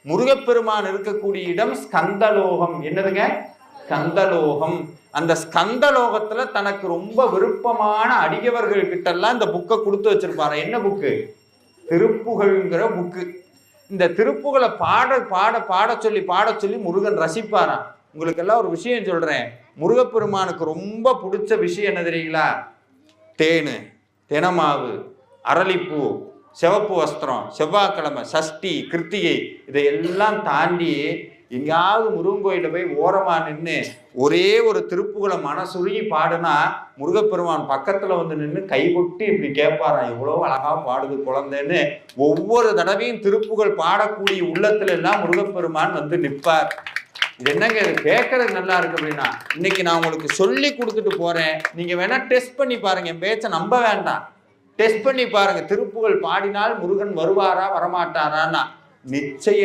முருகப்பெருமான் இருக்கக்கூடிய இடம் ஸ்கந்தலோகம். என்னதுங்க? ஸ்கந்தலோகம். அந்த ஸ்கந்தலோகத்துல தனக்கு ரொம்ப விருப்பமான அடியவர்கள் கிட்ட எல்லாம் இந்த புக்கை கொடுத்து வச்சிருப்பாரு. என்ன புக்கு? திருப்புகழ்ங்கிற புக்கு. இந்த திருப்புகளை பாட சொல்லி முருகன் ரசிப்பாராம். உங்களுக்கு எல்லாம் ஒரு விஷயம் சொல்றேன். முருகப்பெருமானுக்கு ரொம்ப பிடிச்ச விஷயம் என்ன தெரியுங்களா? தேனு, தினமாவு, அரளிப்பூ, சிவப்பு வஸ்திரம், செவ்வாய்க்கிழமை, சஷ்டி, கிருத்திகை, இதையெல்லாம் தாண்டி எங்கேயாவது முருகன் கோயில போய் ஓரமா நின்று ஒரே ஒரு திருப்புகளை மனசுருகி பாடுனா முருகப்பெருமான் பக்கத்துல வந்து நின்று கைகொட்டி இப்படி கேட்பாராம், எவ்வளவு அழகா பாடுது குழந்தைன்னு. ஒவ்வொரு தடவையும் திருப்புகள் பாடக்கூடிய உள்ளத்துல எல்லாம் முருகப்பெருமான் வந்து நிற்பார். இது என்னங்க, இது கேட்கறதுக்கு நல்லா இருக்கு. அப்படின்னா இன்னைக்கு நான் உங்களுக்கு சொல்லி கொடுத்துட்டு போறேன். நீங்க வேணா டெஸ்ட் பண்ணி பாருங்க, என் பேச்சை நம்ப வேண்டாம். டெஸ்ட் பண்ணி பாருங்க, திருப்புகள் பாடினால் முருகன் வருவாரா வரமாட்டாரான்னா நிச்சயம்